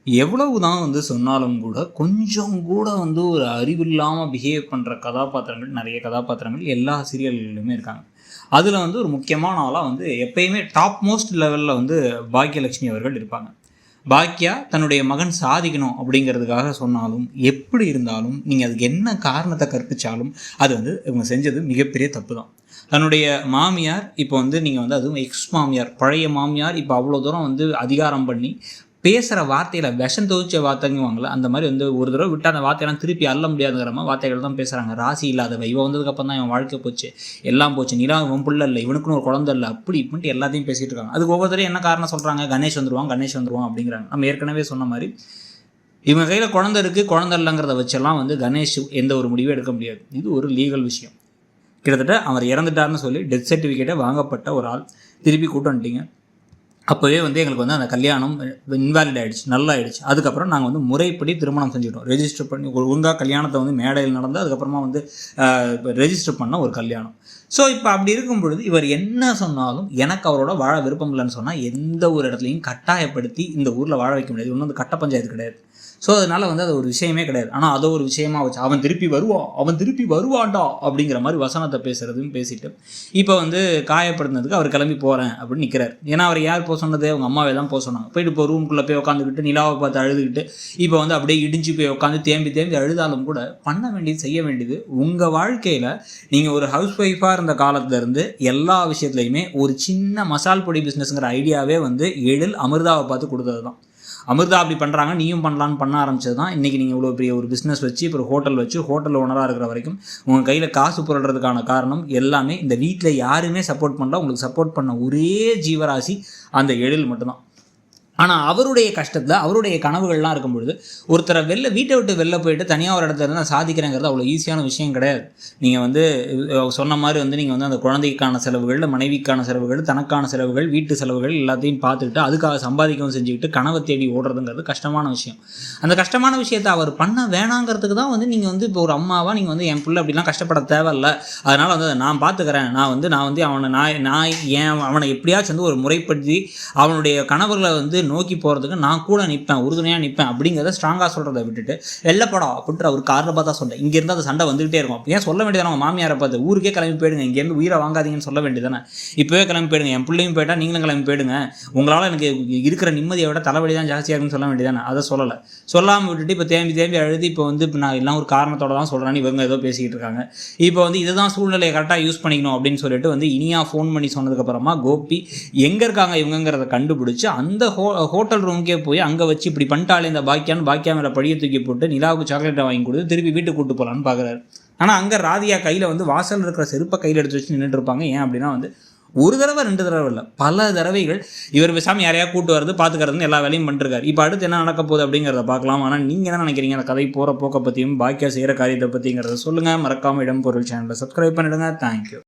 எவ்வளவு தான் சொன்னாலும் கூட, கொஞ்சம் கூட ஒரு அறிவில்லாம பிஹேவ் பண்ற கதாபாத்திரங்கள், நெறைய கதாபாத்திரங்கள் எல்லா சீரியல்களிலுமே இருக்காங்க. அதில ஒரு முக்கியமான ஆளா எப்பயுமே டாப் மோஸ்ட் லெவல்ல பாக்கியலட்சுமி அவர்கள் இருப்பாங்க. பாக்கியா தன்னுடைய மகன் சாதிக்கணும் அப்படிங்கிறதுக்காக சொன்னாலும், எப்படி இருந்தாலும் நீங்க அதுக்கு என்ன காரணத்த கற்பிச்சாலும், அது இவங்க செஞ்சது மிகப்பெரிய தப்பு தான். தன்னுடைய மாமியார் இப்போ நீங்க அதுவும் எக்ஸ் மாமியார், பழைய மாமியார் இப்போ அவ்வளோ தூரம் அதிகாரம் பண்ணி பேசுகிற வார்த்தையில் விஷம் தோய்ச்ச வார்த்தைங்குவாங்களே, அந்த மாதிரி ஒரு தடவை விட்டு அந்த வார்த்தையெல்லாம் திருப்பி அள்ள முடியாதுங்கிற மாதிரி வார்த்தைகள் தான் பேசுகிறாங்க. ராசி இல்லாதவ இவன் வந்ததுக்கப்புறம் தான் இவன் வாழ்க்கை போச்சு, எல்லாம் போச்சு, நிலா இவன் பிள்ளை இல்லை, இவனுக்குன்னு ஒரு குழந்தை இல்லை, அப்படி இப்படின்ட்டு எல்லாத்தையும் பேசிகிட்டு இருக்காங்க. அதுக்கு ஒவ்வொருத்தரையும் என்ன காரணம் சொல்கிறாங்க, கணேஷ் வந்துருவான் அப்படிங்கிறாங்க. நம்ம ஏற்கனவே சொன்ன மாதிரி இவங்க கையில் குழந்தை இருக்குது, குழந்தை இல்லைங்கிறத வச்செல்லாம் கணேஷ் எந்த ஒரு முடிவும் எடுக்க முடியாது. இது ஒரு லீகல் விஷயம். கிட்டத்தட்ட அவர் இறந்துட்டார்னு சொல்லி டெத் சர்டிஃபிகேட்டை வாங்கப்பட்ட ஒரு ஆள் திருப்பி கூட்டு வந்துட்டீங்க. அப்போவே எங்களுக்கு அந்த கல்யாணம் இன்வாலிட் ஆகிடுச்சு, நல்லா ஆகிடுச்சு. அதுக்கப்புறம் நாங்கள் முறைப்படி திருமணம் செஞ்சுட்டோம். ரெஜிஸ்டர் பண்ணி ஒழுங்காக கல்யாணத்தை மேடையில் நடந்து அதுக்கப்புறமா ரெஜிஸ்டர் பண்ண ஒரு கல்யாணம். ஸோ இப்போ அப்படி இருக்கும் பொழுது இவர் என்ன சொன்னாலும் எனக்கு அவரோட வாழ விருப்பம் இல்லைன்னு சொன்னால் எந்த ஒரு இடத்துலையும் கட்டாயப்படுத்தி இந்த ஊரில் வாழ வைக்க முடியாது. இன்னும் கட்ட பஞ்சாயத்து கிடையாது. ஸோ அதனால் அது ஒரு விஷயமே கிடையாது. ஆனால் அதை ஒரு விஷயமா வச்சு அவன் திருப்பி வருவான்டா அப்படிங்கிற மாதிரி வசனத்தை பேசுகிறதுன்னு பேசிட்டு இப்போ காயப்படுத்தினதுக்கு அவர் கிளம்பி போகிறேன் அப்படின்னு நிற்கிறார். ஏன்னா அவர் யார் போக சொன்னது, அவங்க அம்மாவே தான் போக சொன்னாங்க. போயிட்டு இப்போ ரூம்குள்ளே போய் உட்காந்துக்கிட்டு நிலாவை பார்த்து அழுதுகிட்டு இப்போ அப்படியே இடிஞ்சு போய் உட்காந்து தேம்பி அழுதாலும் கூட பண்ண வேண்டியது செய்ய வேண்டியது உங்கள் வாழ்க்கையில். நீங்கள் ஒரு ஹவுஸ் ஒய்ஃபாக இருந்த காலத்துலேருந்து எல்லா விஷயத்துலையுமே ஒரு சின்ன மசால் பொடி பிஸ்னஸ்ங்கிற ஐடியாவே எழில் அமிர்தாவை பார்த்து கொடுத்தது தான். அமிர்தா அப்படி பண்ணுறாங்க, நீயும் பண்ண ஆரம்பிச்சது தான் இன்றைக்கி நீங்கள் இவ்வளோ பெரிய ஒரு பிஸ்னஸ் வச்சு இப்போ ஹோட்டல் வச்சு ஹோட்டல் ஓனராக இருக்கிற வரைக்கும் உங்கள் கையில் காசு புரள்றதுக்கான காரணம் எல்லாமே இந்த வீட்டில் யாருமே சப்போர்ட் பண்ணல. உங்களுக்கு சப்போர்ட் பண்ண ஒரே ஜீவராசி அந்த எழில் மட்டும்தான். ஆனால் அவருடைய கஷ்டத்தில் அவருடைய கனவுகள்லாம் இருக்கும்பொழுது ஒருத்தரை வீட்டை விட்டு வெளில போயிட்டு தனியாக ஒரு இடத்துல இருந்து சாதிக்கிறேங்கிறது அவ்வளோ ஈஸியான விஷயம் கிடையாது. நீங்கள் சொன்ன மாதிரி நீங்கள் அந்த குழந்தைக்கான செலவுகள், மனைவிக்கான செலவுகள், தனக்கான செலவுகள், வீட்டு செலவுகள் எல்லாத்தையும் பார்த்துக்கிட்டு அதுக்காக சம்பாதிக்கவும் செஞ்சுக்கிட்டு கனவை தேடி ஓடுறதுங்கிறது கஷ்டமான விஷயம். அந்த கஷ்டமான விஷயத்தை அவர் பண்ண வேணாங்கிறதுக்கு தான் நீங்கள் இப்போ ஒரு அம்மாவாக நீங்கள் என் பிள்ளை அப்படிலாம் கஷ்டப்பட தேவையில்லை, அதனால் அதை நான் பார்த்துக்கிறேன், அவனை எப்படியாச்சும் ஒரு முறைப்படுத்தி அவனுடைய கனவுகளை நோக்கி போகிறதுக்கு நான் கூட நிற்பேன், உறுதுணையாக நிற்பேன் அப்படிங்கிறத ஸ்ட்ராங்காக சொல்கிறத விட்டுட்டு வெள்ளப்படா அப்படின்ற ஒரு காரணம் பார்த்தா சொல்கிறேன். இங்கேருந்து அந்த சண்டை வந்துகிட்டே இருக்கும். ஏன் சொல்ல வேண்டியதானே அவங்க மாமியாரை பார்த்து, ஊருக்கே கிளம்பி போயிடுங்க, இங்கேருந்து உயிரை வாங்காதீங்கன்னு சொல்ல வேண்டியதானே. இப்போவே கிளம்பி போயிடுங்க, என் பிள்ளையும் போயிட்டா நீங்களும் கிளம்பி போயிடுங்க, உங்களால் எனக்கு இருக்கிற நிம்மதியை விட தலைவலி தான் ஜாஸ்தியாக இருக்குன்னு சொல்ல வேண்டியதானே. அதை சொல்லலை. சொல்லாமல் விட்டுட்டு இப்போ தேம்பி அழுது இப்போ இப்போ நான் எல்லாம் ஒரு காரணத்தோட தான் சொல்கிறேன்னு இவங்க ஏதோ பேசிக்கிட்டு இருக்காங்க. இப்போ இதுதான் சூழ்நிலையை கரெக்டாக யூஸ் பண்ணிக்கணும் அப்படின்னு சொல்லிட்டு இனியா ஃபோன் பண்ணி சொன்னதுக்கப்புறமா கோபி எங்கே இருக்காங்க இவங்கிறத கண்டுபிடிச்சி அந்த ஹோட்டல் ரூமுக்கே போய் அங்கே வச்சு இப்படி பண்ணிட்டாலே இந்த பாக்கியா மேலே படியை தூக்கி போட்டு நிலாவுக்கு சாக்லேட்டை வாங்கி கொடுத்து திருப்பி வீட்டுக்கு கூட்டு போகலான்னு பார்க்குறாரு. ஆனால் அங்கே ராதியா கையில் வாசல் இருக்கிற செருப்பை கையில் எடுத்து வச்சு நின்றுட்டு இருப்பாங்க. ஏன் அப்படின்னா ஒரு தடவை 2 தடவை இல்லை, பல தடவைகள் இவர் பேசாமல் யாரையா கூட்டு வரது பார்த்துக்கிறதுன்னு எல்லா வேலையும் பண்ணிருக்காரு. இப்போ அடுத்து என்ன நடக்க போகுது அப்படிங்கிறத பார்க்கலாம். ஆனால் நீங்கள் என்ன நினைக்கிறீங்க அந்த கதை போகிற போக்கை பற்றியும் பாக்கியா செய்கிற காரியத்தை பற்றிங்கிறத சொல்லுங்கள். மறக்காமல் இடம் பொருள் சேனலை சப்ஸ்கிரைப் பண்ணிவிடுங்க. தேங்க்யூ.